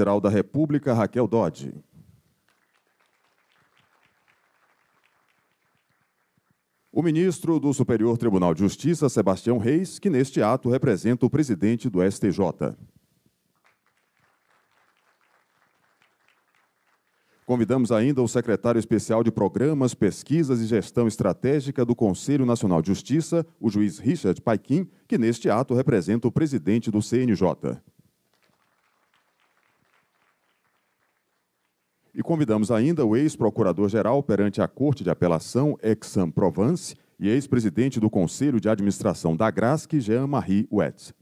Procuradora-Geral da República, Raquel Dodge. O ministro do Superior Tribunal de Justiça, Sebastião Reis, que neste ato representa o presidente do STJ. Convidamos ainda o secretário especial de Programas, Pesquisas e Gestão Estratégica do Conselho Nacional de Justiça, o juiz Richard Paikin, que neste ato representa o presidente do CNJ. E convidamos ainda o ex-procurador-geral perante a Corte de Apelação, Aix-en-Provence, e ex-presidente do Conselho de Administração da Agrasc, Jean-Marie Huet.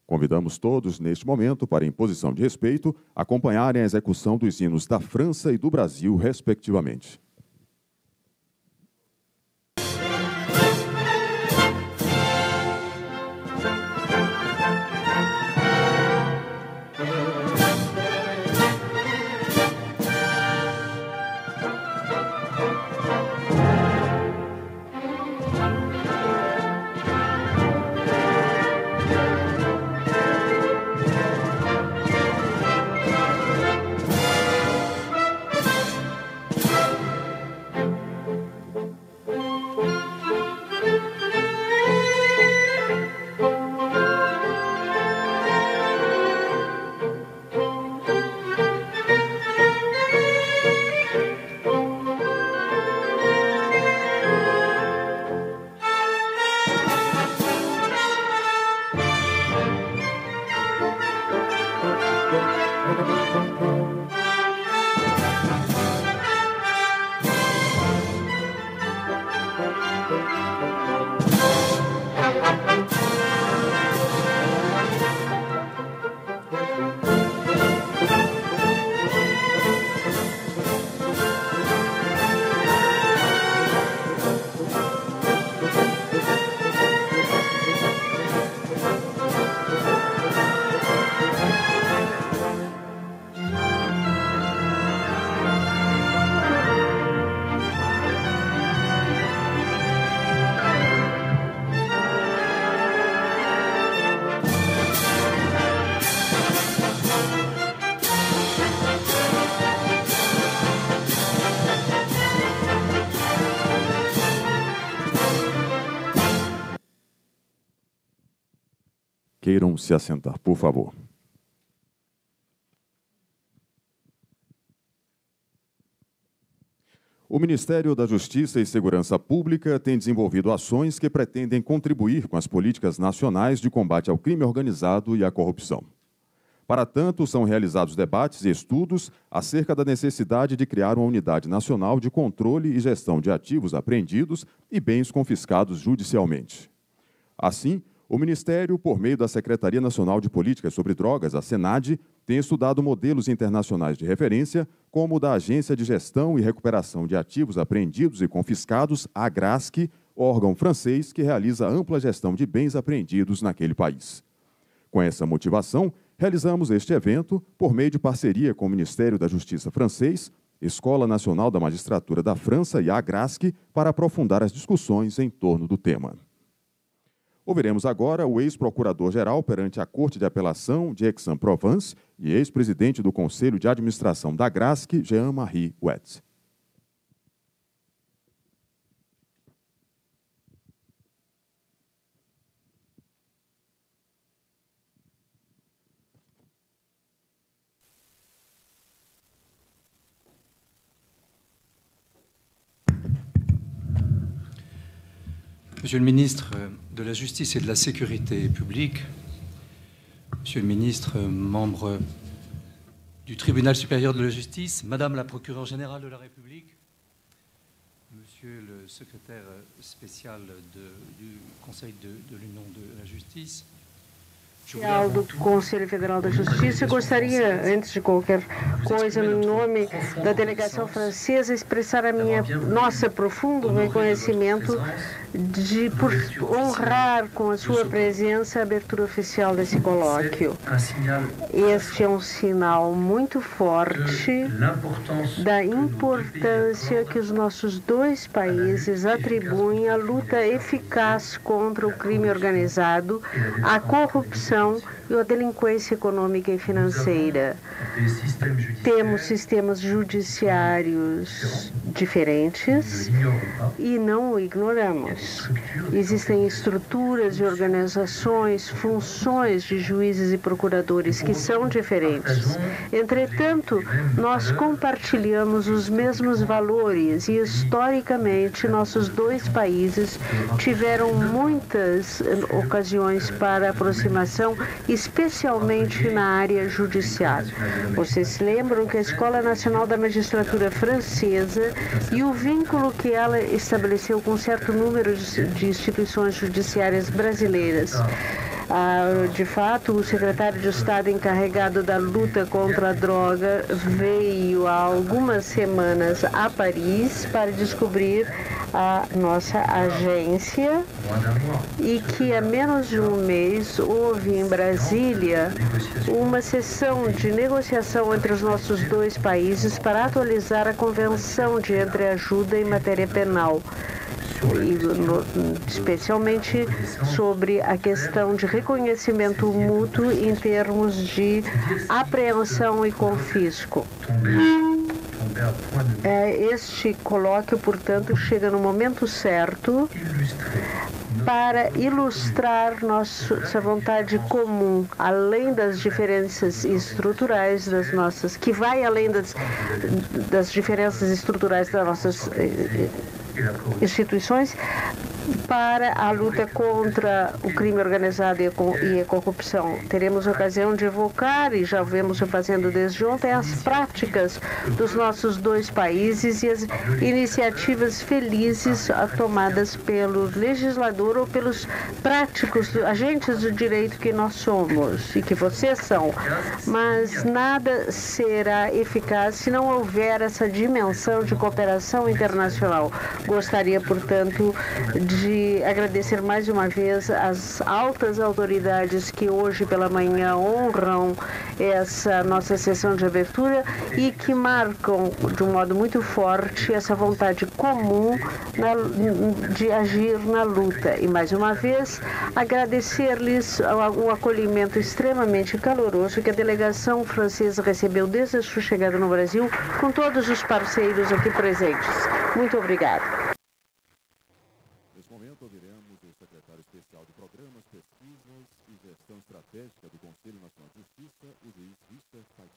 Convidamos todos, neste momento, para, em posição de respeito, acompanharem a execução dos hinos da França e do Brasil, respectivamente. Queiram se assentar, por favor. O Ministério da Justiça e Segurança Pública tem desenvolvido ações que pretendem contribuir com as políticas nacionais de combate ao crime organizado e à corrupção. Para tanto, são realizados debates e estudos acerca da necessidade de criar uma unidade nacional de controle e gestão de ativos apreendidos e bens confiscados judicialmente. Assim, o Ministério, por meio da Secretaria Nacional de Políticas sobre Drogas, a SENAD, tem estudado modelos internacionais de referência, como o da Agência de Gestão e Recuperação de Ativos Apreendidos e Confiscados, a Agrasc, órgão francês que realiza ampla gestão de bens apreendidos naquele país. Com essa motivação, realizamos este evento por meio de parceria com o Ministério da Justiça francês, Escola Nacional da Magistratura da França e a Agrasc, para aprofundar as discussões em torno do tema. Ouviremos agora o ex-procurador-geral perante a Corte de Apelação de Aix-en-Provence e ex-presidente do Conselho de Administração da Agrasc, Jean-Marie Huet. Monsieur le ministre de la Justice et de la Sécurité publique, Monsieur le ministre, membre du Tribunal supérieur de la Justice, Madame la procureure générale de la République, Monsieur le secrétaire spécial du Conseil de l'Union de la Justice, do Conselho Federal da Justiça, gostaria, antes de qualquer coisa, no nome da delegação francesa, expressar nosso profundo reconhecimento por honrar com a sua presença a abertura oficial desse colóquio. Este é um sinal muito forte da importância que os nossos dois países atribuem à luta eficaz contra o crime organizado, a corrupção e a delinquência econômica e financeira. Temos sistemas judiciários diferentes e não o ignoramos. Existem estruturas e organizações, funções de juízes e procuradores que são diferentes. Entretanto, nós compartilhamos os mesmos valores e, historicamente, nossos dois países tiveram muitas ocasiões para aproximação, especialmente na área judicial. Vocês se lembram que a Escola Nacional da Magistratura Francesa e o vínculo que ela estabeleceu com um certo número de instituições judiciárias brasileiras. De fato, o secretário de Estado encarregado da luta contra a droga veio há algumas semanas a Paris para descobrir a nossa agência e que há menos de um mês houve em Brasília uma sessão de negociação entre os nossos dois países para atualizar a Convenção de Entreajuda em matéria penal, especialmente sobre a questão de reconhecimento mútuo em termos de apreensão e confisco. Este colóquio, portanto, chega no momento certo para ilustrar nossa vontade comum, além das diferenças estruturais das nossas, que vai além das diferenças estruturais das nossas instituições, para a luta contra o crime organizado e a corrupção. Teremos ocasião de evocar, e já vemos o fazendo desde ontem, as práticas dos nossos dois países e as iniciativas felizes tomadas pelo legislador ou pelos práticos, agentes do direito que nós somos e que vocês são. Mas nada será eficaz se não houver essa dimensão de cooperação internacional. Gostaria, portanto, de agradecer mais uma vez as altas autoridades que hoje pela manhã honram essa nossa sessão de abertura e que marcam de um modo muito forte essa vontade comum de agir na luta. E mais uma vez agradecer-lhes o acolhimento extremamente caloroso que a delegação francesa recebeu desde a sua chegada no Brasil, com todos os parceiros aqui presentes. Muito obrigada. Ouviremos o secretário especial de Programas, Pesquisas e Gestão Estratégica do Conselho Nacional de Justiça, o juiz Richard Paty.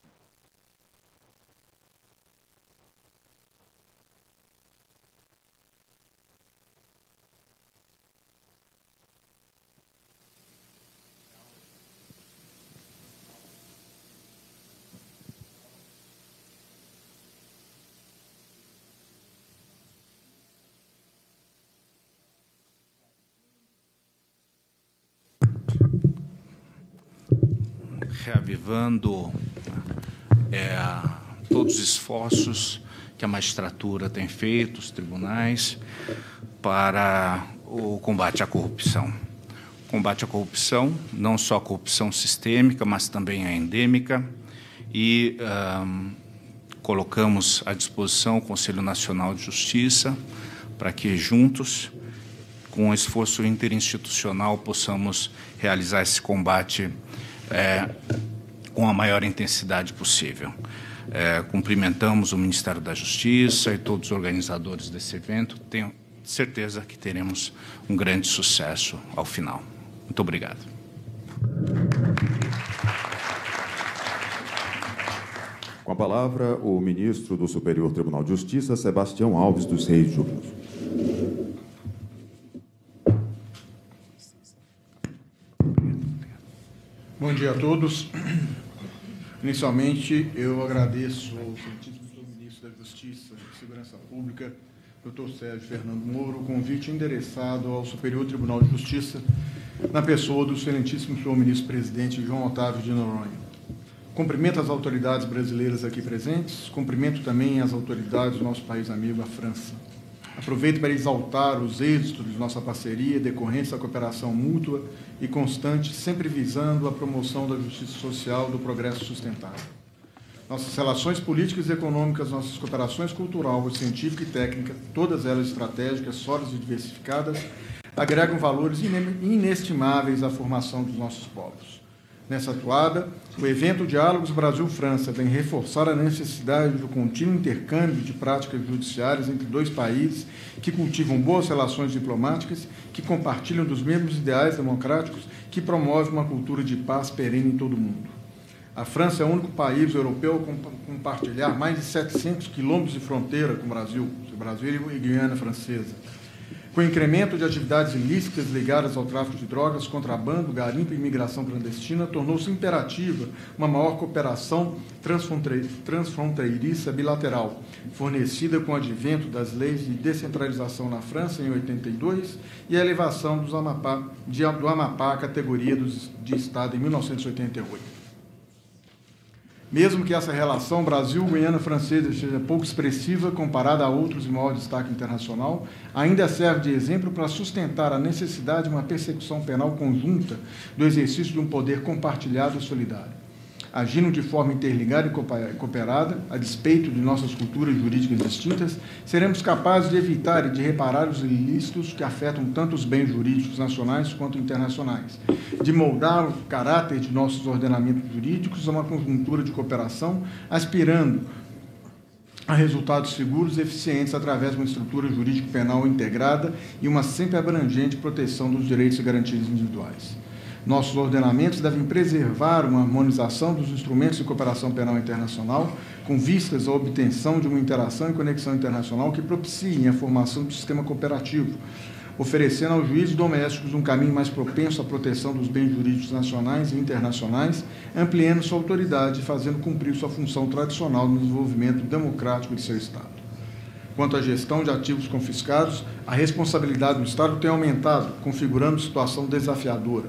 Reavivando todos os esforços que a magistratura tem feito, os tribunais, para o combate à corrupção. Combate à corrupção, não só a corrupção sistêmica, mas também a endêmica, e colocamos à disposição o Conselho Nacional de Justiça para que juntos, com um esforço interinstitucional, possamos realizar esse combate com a maior intensidade possível. Cumprimentamos o Ministério da Justiça e todos os organizadores desse evento. Tenho certeza que teremos um grande sucesso ao final. Muito obrigado. Com a palavra, o ministro do Superior Tribunal de Justiça, Sebastião Alves dos Reis Júnior. Bom dia a todos. Inicialmente, eu agradeço ao excelentíssimo senhor ministro da Justiça e Segurança Pública, Dr. Sérgio Fernando Moro, o convite endereçado ao Superior Tribunal de Justiça, na pessoa do excelentíssimo senhor ministro-presidente João Otávio de Noronha. Cumprimento as autoridades brasileiras aqui presentes, cumprimento também as autoridades do nosso país amigo, a França. Aproveito para exaltar os êxitos de nossa parceria, decorrentes da cooperação mútua e constante, sempre visando a promoção da justiça social e do progresso sustentável. Nossas relações políticas e econômicas, nossas cooperações cultural, científica e técnica, todas elas estratégicas, sólidas e diversificadas, agregam valores inestimáveis à formação dos nossos povos. Nessa atuada, o evento Diálogos Brasil-França vem reforçar a necessidade do contínuo intercâmbio de práticas judiciárias entre dois países que cultivam boas relações diplomáticas, que compartilham dos mesmos ideais democráticos, que promovem uma cultura de paz perene em todo o mundo. A França é o único país europeu a compartilhar mais de 700 quilômetros de fronteira com o Brasil e Guiana Francesa. Com o incremento de atividades ilícitas ligadas ao tráfico de drogas, contrabando, garimpo e imigração clandestina, tornou-se imperativa uma maior cooperação transfronteiriça bilateral, fornecida com o advento das leis de descentralização na França, em 82, e a elevação do Amapá à categoria de Estado em 1988. Mesmo que essa relação Brasil-Guiana Francesa seja pouco expressiva comparada a outros de maior destaque internacional, ainda serve de exemplo para sustentar a necessidade de uma persecução penal conjunta do exercício de um poder compartilhado e solidário. Agindo de forma interligada e cooperada, a despeito de nossas culturas jurídicas distintas, seremos capazes de evitar e de reparar os ilícitos que afetam tanto os bens jurídicos nacionais quanto internacionais, de moldar o caráter de nossos ordenamentos jurídicos a uma conjuntura de cooperação, aspirando a resultados seguros e eficientes através de uma estrutura jurídico-penal integrada e uma sempre abrangente proteção dos direitos e garantias individuais. Nossos ordenamentos devem preservar uma harmonização dos instrumentos de cooperação penal internacional, com vistas à obtenção de uma interação e conexão internacional que propiciem a formação do sistema cooperativo, oferecendo aos juízes domésticos um caminho mais propenso à proteção dos bens jurídicos nacionais e internacionais, ampliando sua autoridade e fazendo cumprir sua função tradicional no desenvolvimento democrático de seu Estado. Quanto à gestão de ativos confiscados, a responsabilidade do Estado tem aumentado, configurando situação desafiadora,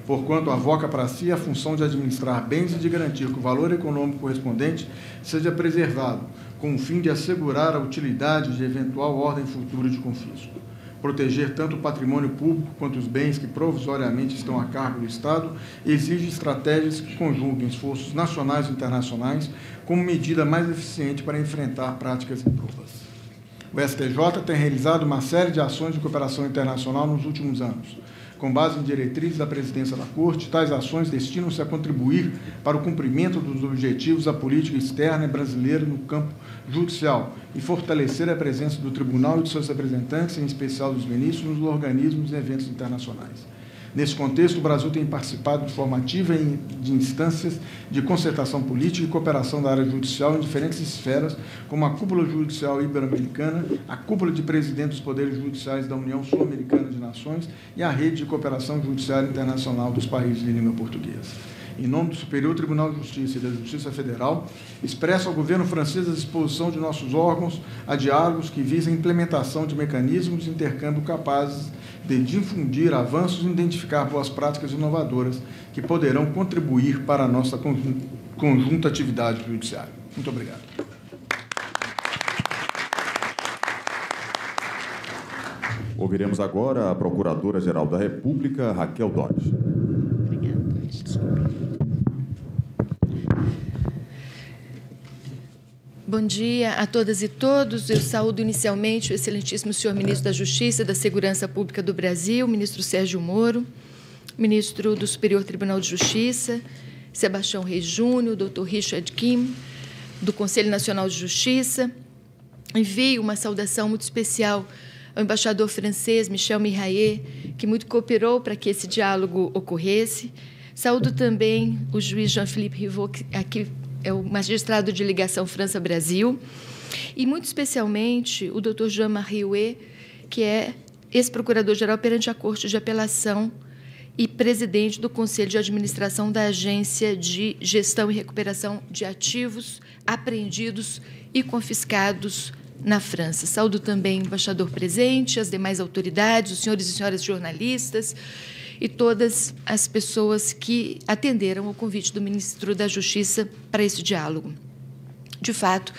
porquanto avoca para si a função de administrar bens e de garantir que o valor econômico correspondente seja preservado, com o fim de assegurar a utilidade de eventual ordem futura de confisco. Proteger tanto o patrimônio público quanto os bens que provisoriamente estão a cargo do Estado exige estratégias que conjuguem esforços nacionais e internacionais como medida mais eficiente para enfrentar práticas impróprias. O STJ tem realizado uma série de ações de cooperação internacional nos últimos anos. Com base em diretrizes da Presidência da Corte, tais ações destinam-se a contribuir para o cumprimento dos objetivos da política externa brasileira no campo judicial e fortalecer a presença do Tribunal e de seus representantes, em especial dos ministros, nos organismos e eventos internacionais. Nesse contexto, o Brasil tem participado de forma ativa de instâncias de concertação política e cooperação da área judicial em diferentes esferas, como a Cúpula Judicial Ibero-Americana, a Cúpula de Presidentes dos Poderes Judiciais da União Sul-Americana de Nações e a Rede de Cooperação Judiciária Internacional dos Países de língua portuguesa. Em nome do Superior Tribunal de Justiça e da Justiça Federal, expresso ao governo francês a disposição de nossos órgãos a diálogos que visem a implementação de mecanismos de intercâmbio capazes de difundir avanços e identificar boas práticas inovadoras que poderão contribuir para a nossa conjunta atividade judiciária. Muito obrigado. Ouviremos agora a Procuradora-Geral da República, Raquel Dodge. Bom dia a todas e todos. Eu saúdo inicialmente o excelentíssimo senhor ministro da Justiça e da Segurança Pública do Brasil, ministro Sérgio Moro, ministro do Superior Tribunal de Justiça, Sebastião Reis Júnior, doutor Richard Kim, do Conselho Nacional de Justiça. Envio uma saudação muito especial ao embaixador francês Michel Miraillet, que muito cooperou para que esse diálogo ocorresse. Saúdo também o juiz Jean-Philippe Rivot, que aqui é o magistrado de ligação França-Brasil, e, muito especialmente, o doutor Jean-Marie Huet, que é ex-procurador-geral perante a Corte de Apelação e presidente do Conselho de Administração da Agência de Gestão e Recuperação de Ativos apreendidos e confiscados na França. Saúdo também o embaixador presente, as demais autoridades, os senhores e senhoras jornalistas e todas as pessoas que atenderam ao convite do ministro da Justiça para esse diálogo. De fato,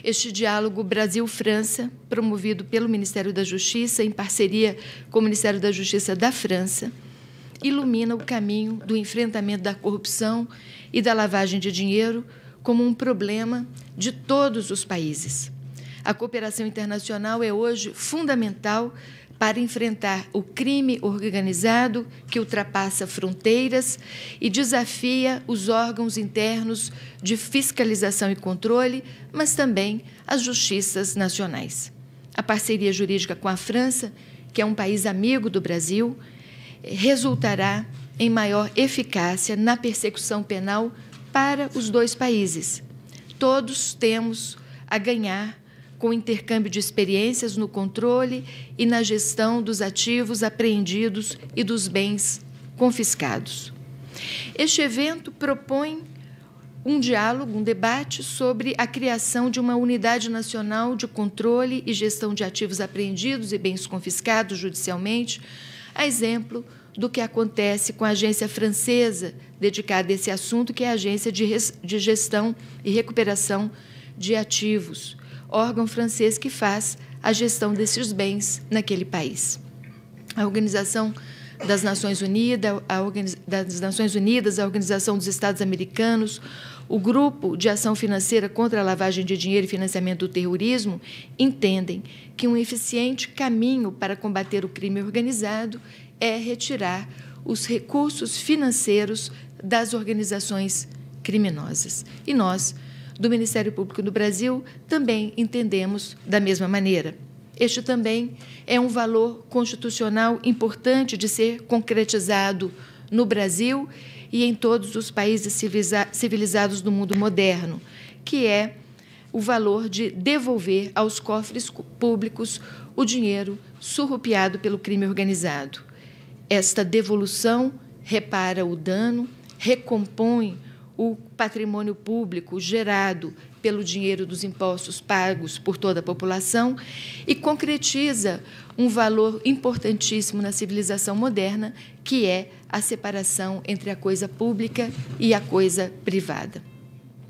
este diálogo Brasil-França, promovido pelo Ministério da Justiça, em parceria com o Ministério da Justiça da França, ilumina o caminho do enfrentamento da corrupção e da lavagem de dinheiro como um problema de todos os países. A cooperação internacional é hoje fundamental para enfrentar o crime organizado que ultrapassa fronteiras e desafia os órgãos internos de fiscalização e controle, mas também as justiças nacionais. A parceria jurídica com a França, que é um país amigo do Brasil, resultará em maior eficácia na persecução penal para os dois países. Todos temos a ganhar com o intercâmbio de experiências no controle e na gestão dos ativos apreendidos e dos bens confiscados. Este evento propõe um diálogo, um debate sobre a criação de uma unidade nacional de controle e gestão de ativos apreendidos e bens confiscados judicialmente, a exemplo do que acontece com a agência francesa dedicada a esse assunto, que é a Agência de Gestão e Recuperação de Ativos, órgão francês que faz a gestão desses bens naquele país. A Organização das Nações Unidas, a Organização dos Estados Americanos, o Grupo de Ação Financeira contra a Lavagem de Dinheiro e Financiamento do Terrorismo entendem que um eficiente caminho para combater o crime organizado é retirar os recursos financeiros das organizações criminosas. E nós, do Ministério Público do Brasil, também entendemos da mesma maneira. Este também é um valor constitucional importante de ser concretizado no Brasil e em todos os países civilizados do mundo moderno, que é o valor de devolver aos cofres públicos o dinheiro surrupiado pelo crime organizado. Esta devolução repara o dano, recompõe o patrimônio público gerado pelo dinheiro dos impostos pagos por toda a população e concretiza um valor importantíssimo na civilização moderna, que é a separação entre a coisa pública e a coisa privada.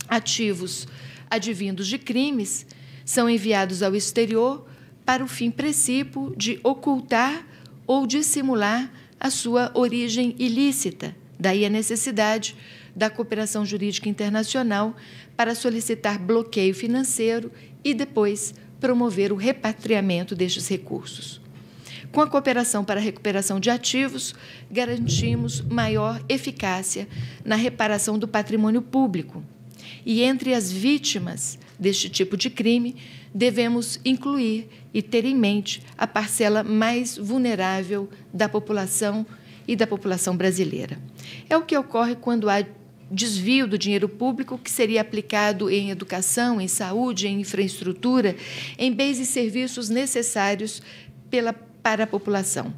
Ativos advindos de crimes são enviados ao exterior para o fim precípuo de ocultar ou dissimular a sua origem ilícita. Daí a necessidade da cooperação jurídica internacional para solicitar bloqueio financeiro e depois promover o repatriamento destes recursos. Com a cooperação para a recuperação de ativos, garantimos maior eficácia na reparação do patrimônio público. E entre as vítimas deste tipo de crime, devemos incluir e ter em mente a parcela mais vulnerável da população e da população brasileira. É o que ocorre quando há desvio do dinheiro público que seria aplicado em educação, em saúde, em infraestrutura, em bens e serviços necessários para a população.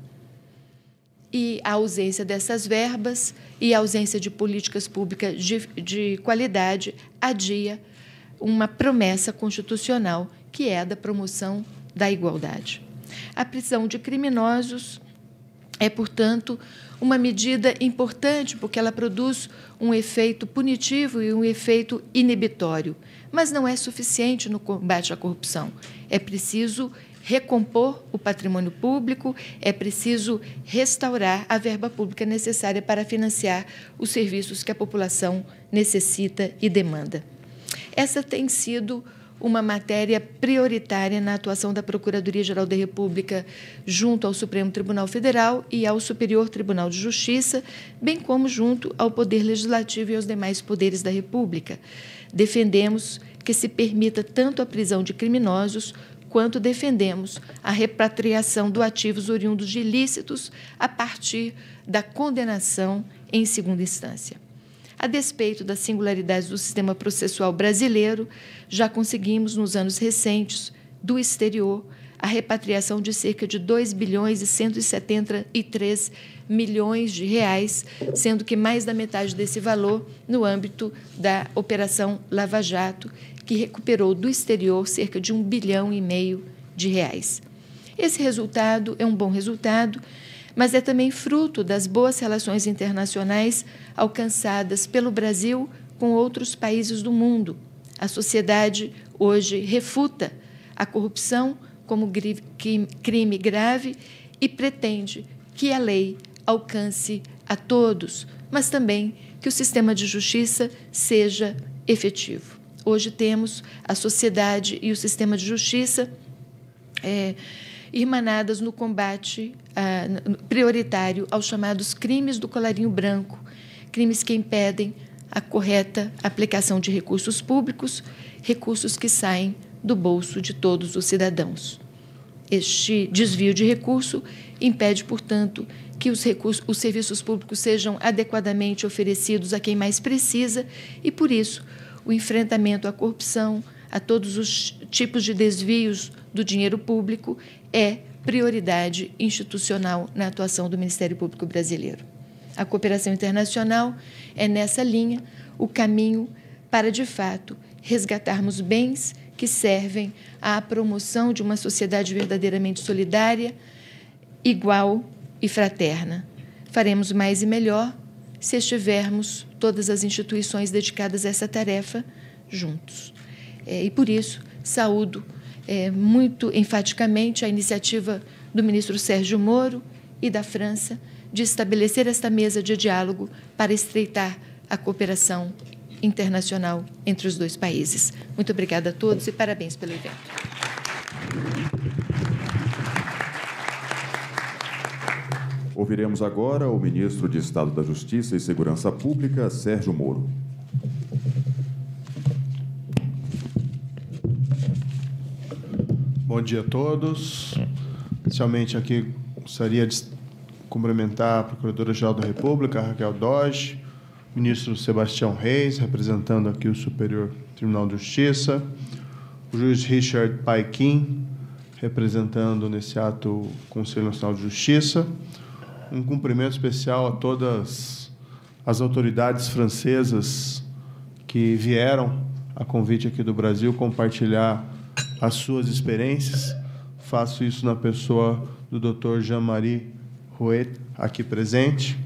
E a ausência dessas verbas e a ausência de políticas públicas de qualidade adia uma promessa constitucional, que é a da promoção da igualdade. A prisão de criminosos é, portanto, uma medida importante, porque ela produz um efeito punitivo e um efeito inibitório, mas não é suficiente no combate à corrupção. É preciso recompor o patrimônio público, é preciso restaurar a verba pública necessária para financiar os serviços que a população necessita e demanda. Essa tem sido uma matéria prioritária na atuação da Procuradoria-Geral da República junto ao Supremo Tribunal Federal e ao Superior Tribunal de Justiça, bem como junto ao Poder Legislativo e aos demais poderes da República. Defendemos que se permita tanto a prisão de criminosos quanto defendemos a repatriação de ativos oriundos de ilícitos a partir da condenação em segunda instância. A despeito das singularidades do sistema processual brasileiro, já conseguimos, nos anos recentes, do exterior, a repatriação de cerca de 2 bilhões e 173 milhões de reais, sendo que mais da metade desse valor no âmbito da Operação Lava Jato, que recuperou do exterior cerca de 1,5 bilhão de reais. Esse resultado é um bom resultado, mas é também fruto das boas relações internacionais alcançadas pelo Brasil com outros países do mundo. A sociedade hoje refuta a corrupção como crime grave e pretende que a lei alcance a todos, mas também que o sistema de justiça seja efetivo. Hoje temos a sociedade e o sistema de justiça irmanadas no combate prioritário aos chamados crimes do colarinho branco, crimes que impedem a correta aplicação de recursos públicos, recursos que saem do bolso de todos os cidadãos. Este desvio de recurso impede, portanto, que os serviços públicos sejam adequadamente oferecidos a quem mais precisa e, por isso, o enfrentamento à corrupção, a todos os tipos de desvios do dinheiro público é prioridade institucional na atuação do Ministério Público brasileiro. A cooperação internacional é, nessa linha, o caminho para, de fato, resgatarmos bens que servem à promoção de uma sociedade verdadeiramente solidária, igual e fraterna. Faremos mais e melhor se estivermos todas as instituições dedicadas a essa tarefa juntos. E, por isso, saúdo muito enfaticamente a iniciativa do ministro Sérgio Moro e da França de estabelecer esta mesa de diálogo para estreitar a cooperação internacional entre os dois países. Muito obrigada a todos e parabéns pelo evento. Ouviremos agora o ministro de Estado da Justiça e Segurança Pública, Sérgio Moro. Bom dia a todos. Inicialmente aqui gostaria de cumprimentar a Procuradora-Geral da República, Raquel Doge, o ministro Sebastião Reis, representando aqui o Superior Tribunal de Justiça, o juiz Richard Paikin, representando nesse ato o Conselho Nacional de Justiça. Um cumprimento especial a todas as autoridades francesas que vieram a convite aqui do Brasil compartilhar as suas experiências. Faço isso na pessoa do Dr. Jean-Marie Rouet, aqui presente.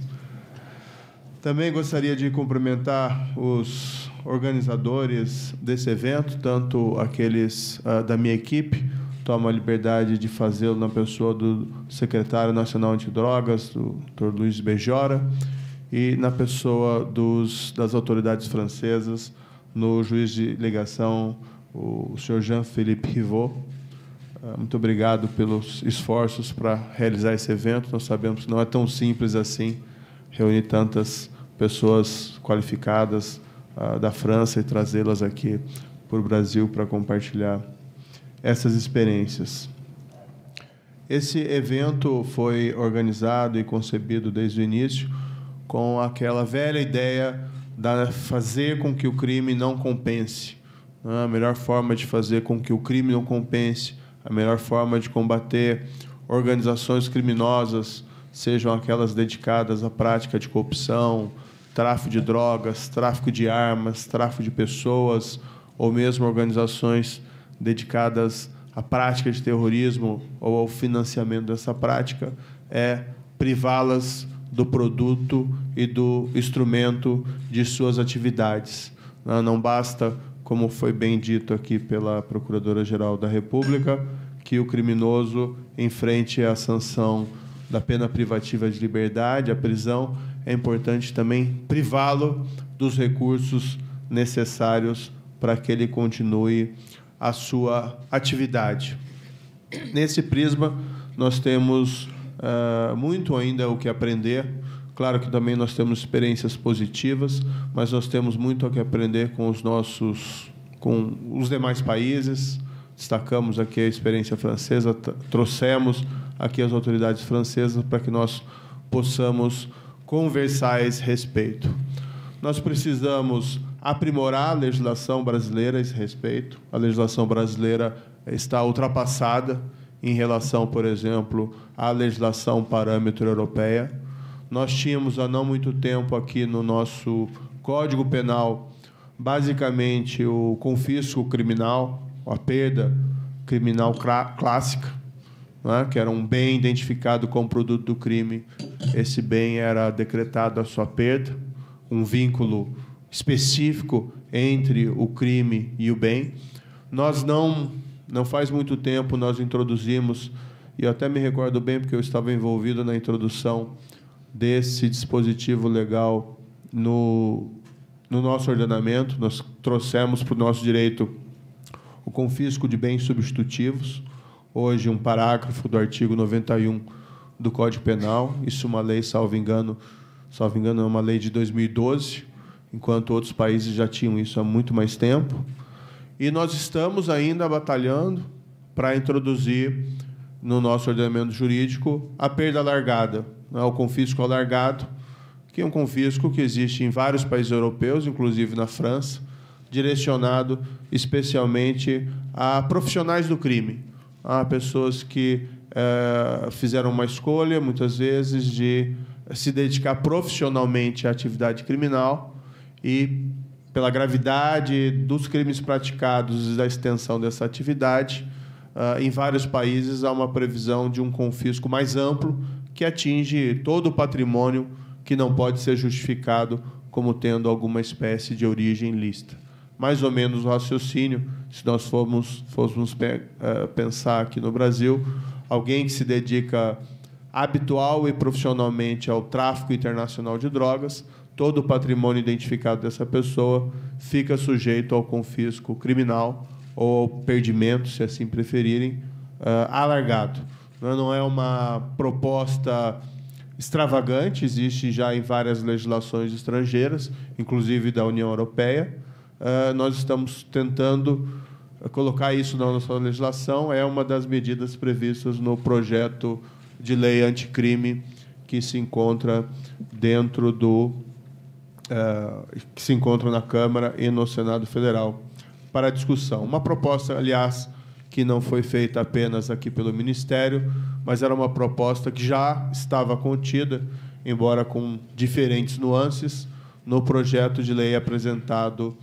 Também gostaria de cumprimentar os organizadores desse evento, tanto aqueles da minha equipe, tomo a liberdade de fazê-lo na pessoa do secretário nacional antidrogas, do Dr. Luiz Bejora, e na pessoa das autoridades francesas, no juiz de ligação, o senhor Jean-Philippe Rivot. Muito obrigado pelos esforços para realizar esse evento. Nós sabemos que não é tão simples assim reunir tantas pessoas qualificadas da França e trazê-las aqui para o Brasil para compartilhar essas experiências. Esse evento foi organizado e concebido desde o início com aquela velha ideia de fazer com que o crime não compense. A melhor forma de fazer com que o crime não compense, a melhor forma de combater organizações criminosas, sejam aquelas dedicadas à prática de corrupção, tráfico de drogas, tráfico de armas, tráfico de pessoas, ou mesmo organizações dedicadas à prática de terrorismo ou ao financiamento dessa prática, é privá-las do produto e do instrumento de suas atividades. Não basta, como foi bem dito aqui pela Procuradora-Geral da República, que o criminoso enfrente a sanção da pena privativa de liberdade, a prisão. É importante também privá-lo dos recursos necessários para que ele continue a sua atividade. Nesse prisma, nós temos muito ainda o que aprender. Claro que também nós temos experiências positivas, mas nós temos muito o que aprender com os demais países. Destacamos aqui a experiência francesa, trouxemos aqui as autoridades francesas para que nós possamos conversar a esse respeito. Nós precisamos aprimorar a legislação brasileira a esse respeito. A legislação brasileira está ultrapassada em relação, por exemplo, à legislação parâmetro europeia. Nós tínhamos há não muito tempo aqui no nosso Código Penal, basicamente, o confisco criminal, a perda criminal clássica, né, que era um bem identificado como produto do crime. Esse bem era decretado a sua perda, um vínculo específico entre o crime e o bem. Nós não faz muito tempo nós introduzimos, e eu até me recordo bem porque eu estava envolvido na introdução desse dispositivo legal no nosso ordenamento. Nós trouxemos para o nosso direito o confisco de bens substitutivos, hoje um parágrafo do artigo 91 do Código Penal. Isso é uma lei, salvo engano, é uma lei de 2012, enquanto outros países já tinham isso há muito mais tempo. E nós estamos ainda batalhando para introduzir no nosso ordenamento jurídico a perda alargada, o confisco alargado, que é um confisco que existe em vários países europeus, inclusive na França, direcionado especialmente a profissionais do crime, a pessoas que fizeram uma escolha, muitas vezes, de se dedicar profissionalmente à atividade criminal e, pela gravidade dos crimes praticados e da extensão dessa atividade, em vários países há uma previsão de um confisco mais amplo que atinge todo o patrimônio que não pode ser justificado como tendo alguma espécie de origem lícita. Mais ou menos o raciocínio, se nós formos pensar aqui no Brasil, alguém que se dedica habitual e profissionalmente ao tráfico internacional de drogas, todo o patrimônio identificado dessa pessoa fica sujeito ao confisco criminal ou ao perdimento, se assim preferirem, alargado. Não é uma proposta extravagante, existe já em várias legislações estrangeiras, inclusive da União Europeia. Nós estamos tentando colocar isso na nossa legislação. É uma das medidas previstas no projeto de lei anticrime que se encontra que se encontra na Câmara e no Senado Federal para discussão. Uma proposta, aliás, que não foi feita apenas aqui pelo Ministério, mas era uma proposta que já estava contida, embora com diferentes nuances, no projeto de lei apresentado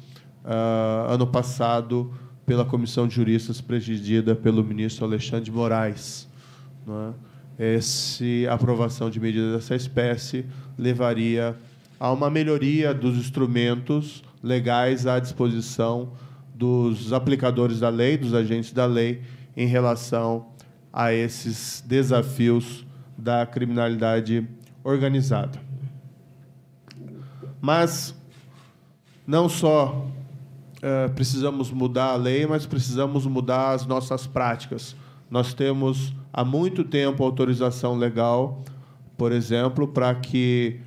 ano passado pela Comissão de Juristas, presidida pelo ministro Alexandre de Moraes. A aprovação de medidas dessa espécie levaria a uma melhoria dos instrumentos legais à disposição dos aplicadores da lei, dos agentes da lei, em relação a esses desafios da criminalidade organizada. Mas não só precisamos mudar a lei, mas precisamos mudar as nossas práticas. Nós temos há muito tempo autorização legal, por exemplo, para que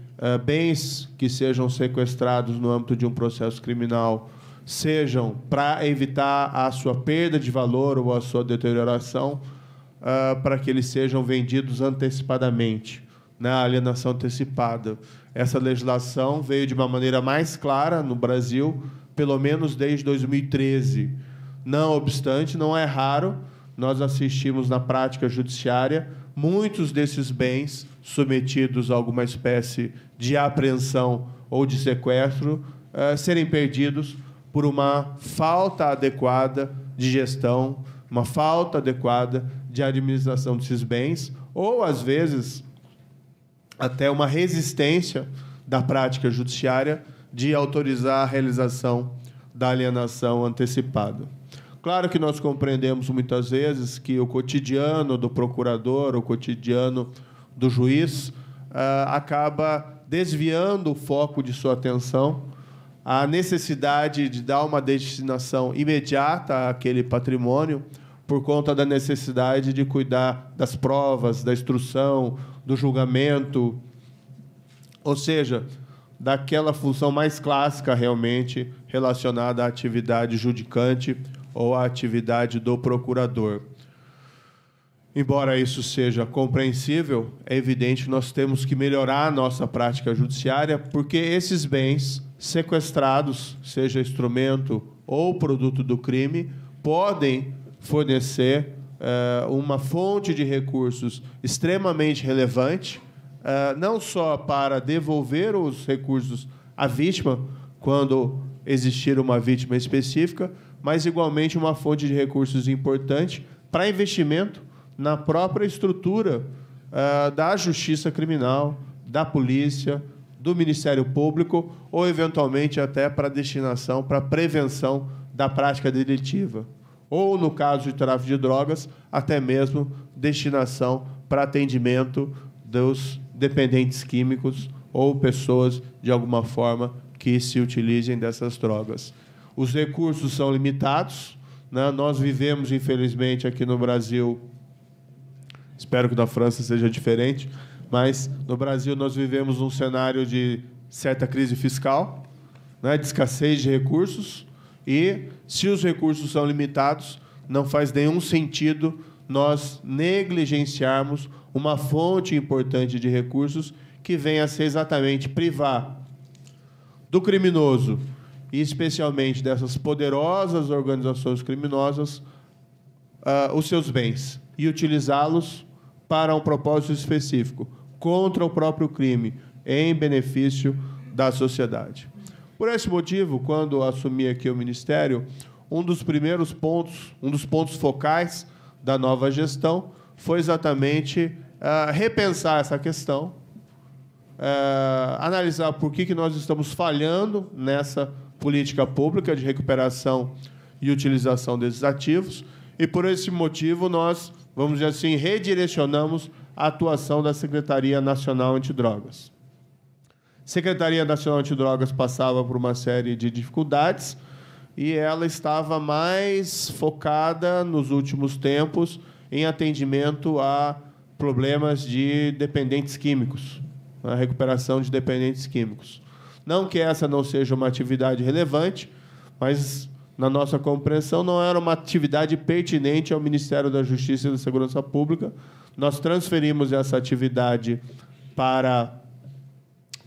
bens que sejam sequestrados no âmbito de um processo criminal sejam, para evitar a sua perda de valor ou a sua deterioração, para que eles sejam vendidos antecipadamente, na alienação antecipada. Essa legislação veio de uma maneira mais clara no Brasil, pelo menos desde 2013. Não obstante, não é raro, nós assistimos na prática judiciária muitos desses bens submetidos a alguma espécie de apreensão ou de sequestro serem perdidos por uma falta adequada de gestão, uma falta adequada de administração desses bens, ou, às vezes, até uma resistência da prática judiciária de autorizar a realização da alienação antecipada. Claro que nós compreendemos, muitas vezes, que o cotidiano do procurador, o cotidiano do juiz, acaba desviando o foco de sua atenção à necessidade de dar uma destinação imediata àquele patrimônio, por conta da necessidade de cuidar das provas, da instrução, do julgamento, ou seja, daquela função mais clássica realmente relacionada à atividade judicante ou à atividade do procurador. Embora isso seja compreensível, é evidente que nós temos que melhorar a nossa prática judiciária, porque esses bens sequestrados, seja instrumento ou produto do crime, podem fornecer uma fonte de recursos extremamente relevante, não só para devolver os recursos à vítima, quando existir uma vítima específica, mas, igualmente, uma fonte de recursos importante para investimento na própria estrutura da justiça criminal, da polícia, do Ministério Público ou, eventualmente, até para destinação, para prevenção da prática delitiva. Ou, no caso de tráfico de drogas, até mesmo destinação para atendimento dos dependentes químicos ou pessoas, de alguma forma, que se utilizem dessas drogas. Os recursos são limitados, né? Nós vivemos, infelizmente, aqui no Brasil, espero que na França seja diferente, mas no Brasil nós vivemos um cenário de certa crise fiscal, né? De escassez de recursos, e, se os recursos são limitados, não faz nenhum sentido nós negligenciarmos uma fonte importante de recursos que venha a ser exatamente privar do criminoso, e especialmente dessas poderosas organizações criminosas, os seus bens e utilizá-los para um propósito específico, contra o próprio crime, em benefício da sociedade. Por esse motivo, quando assumi aqui o Ministério, um dos pontos focais da nova gestão foi exatamente repensar essa questão, analisar por que nós estamos falhando nessa política pública de recuperação e utilização desses ativos, e, por esse motivo, nós, vamos dizer assim, redirecionamos a atuação da Secretaria Nacional Antidrogas. A Secretaria Nacional Antidrogas passava por uma série de dificuldades e ela estava mais focada, nos últimos tempos, em atendimento a problemas de dependentes químicos, a recuperação de dependentes químicos. Não que essa não seja uma atividade relevante, mas, na nossa compreensão, não era uma atividade pertinente ao Ministério da Justiça e da Segurança Pública. Nós transferimos essa atividade para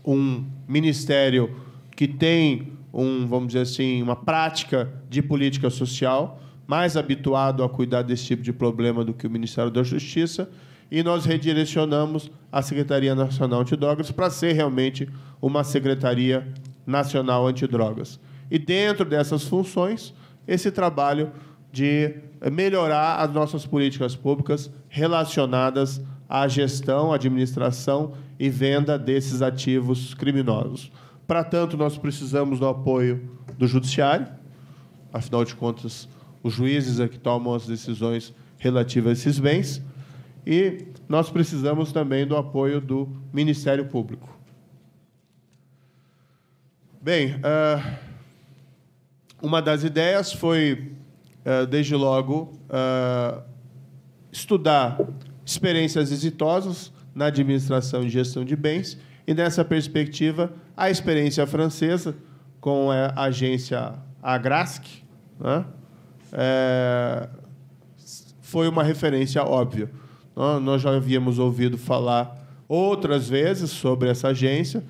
um ministério que tem, vamos dizer assim, uma prática de política social, mais habituado a cuidar desse tipo de problema do que o Ministério da Justiça, e nós redirecionamos a Secretaria Nacional Antidrogas para ser realmente uma Secretaria Nacional Antidrogas. E, dentro dessas funções, esse trabalho de melhorar as nossas políticas públicas relacionadas à gestão, administração e venda desses ativos criminosos. Para tanto, nós precisamos do apoio do Judiciário. Afinal de contas, os juízes é que tomam as decisões relativas a esses bens. E nós precisamos também do apoio do Ministério Público. Bem, uma das ideias foi, desde logo, estudar experiências exitosas na administração e gestão de bens, e, nessa perspectiva, a experiência francesa com a agência Agrasc, né, foi uma referência óbvia. Nós já havíamos ouvido falar outras vezes sobre essa agência,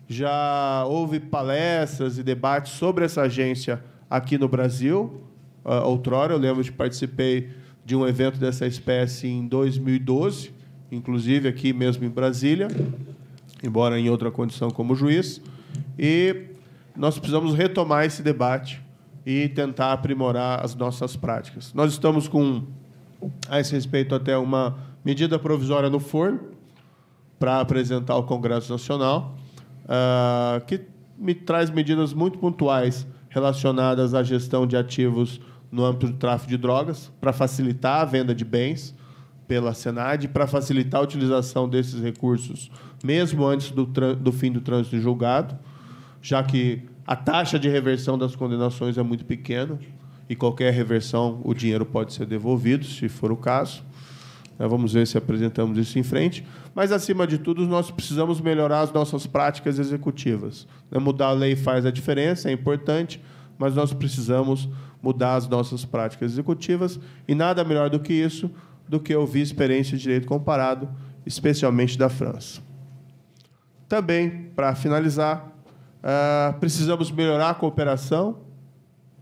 já houve palestras e debates sobre essa agência aqui no Brasil. Outrora, eu lembro de participei de um evento dessa espécie em 2012, inclusive aqui mesmo em Brasília, embora em outra condição como juiz. E nós precisamos retomar esse debate e tentar aprimorar as nossas práticas. Nós estamos com, a esse respeito, até uma medida provisória no forno para apresentar ao Congresso Nacional, que me traz medidas muito pontuais relacionadas à gestão de ativos no âmbito do tráfico de drogas, para facilitar a venda de bens pela Senad, para facilitar a utilização desses recursos, mesmo antes do fim do trânsito em julgado, já que a taxa de reversão das condenações é muito pequena e qualquer reversão, o dinheiro pode ser devolvido, se for o caso. Vamos ver se apresentamos isso em frente. Mas, acima de tudo, nós precisamos melhorar as nossas práticas executivas. Mudar a lei faz a diferença, é importante, mas nós precisamos mudar as nossas práticas executivas, e nada melhor do que isso, do que ouvir experiência de direito comparado, especialmente da França. Também, para finalizar, precisamos melhorar a cooperação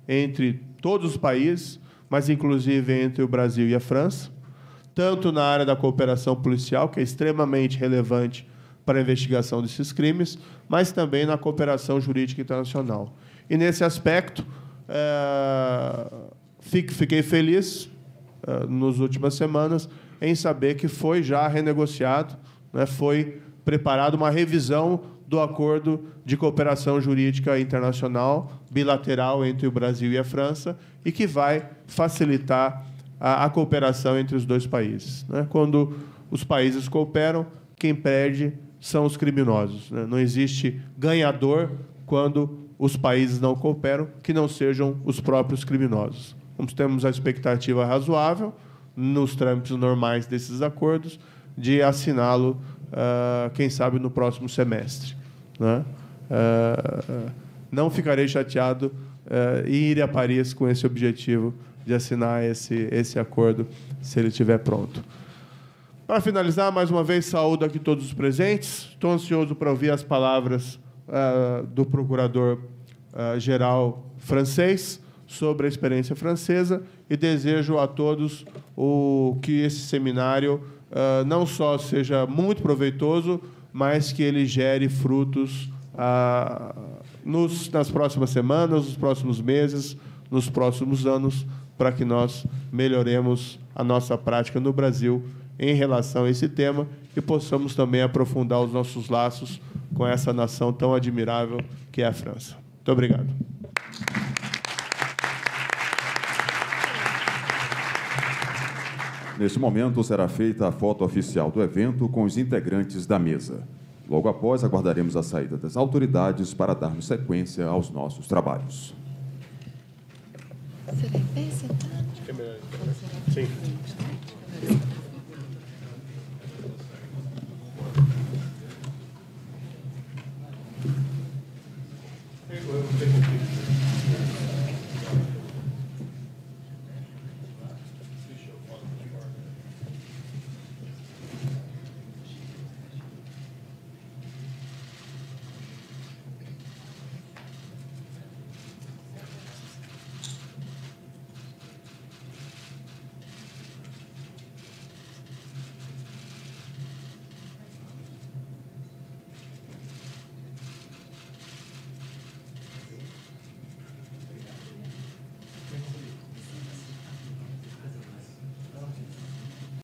entre todos os países, mas, inclusive, entre o Brasil e a França, tanto na área da cooperação policial, que é extremamente relevante para a investigação desses crimes, mas também na cooperação jurídica internacional. E, nesse aspecto, fiquei feliz, nas últimas semanas, em saber que foi já renegociado, foi preparada uma revisão do Acordo de Cooperação Jurídica Internacional bilateral entre o Brasil e a França e que vai facilitar a cooperação entre os dois países. Quando os países cooperam, quem perde são os criminosos. Não existe ganhador quando os países não cooperam, que não sejam os próprios criminosos. Temos a expectativa razoável, nos trâmites normais desses acordos, de assiná-lo, quem sabe, no próximo semestre. Não ficarei chateado em ir a Paris com esse objetivo de assinar esse acordo, se ele estiver pronto. Para finalizar, mais uma vez, saúdo aqui todos os presentes. Estou ansioso para ouvir as palavras do procurador-geral francês sobre a experiência francesa e desejo a todos que esse seminário não só seja muito proveitoso, mas que ele gere frutos nas próximas semanas, nos próximos meses, nos próximos anos, para que nós melhoremos a nossa prática no Brasil em relação a esse tema e possamos também aprofundar os nossos laços com essa nação tão admirável que é a França. Muito obrigado. Neste momento, será feita a foto oficial do evento com os integrantes da mesa. Logo após, aguardaremos a saída das autoridades para darmos sequência aos nossos trabalhos. Será em pé, sentado? Acho que é melhor. Sim.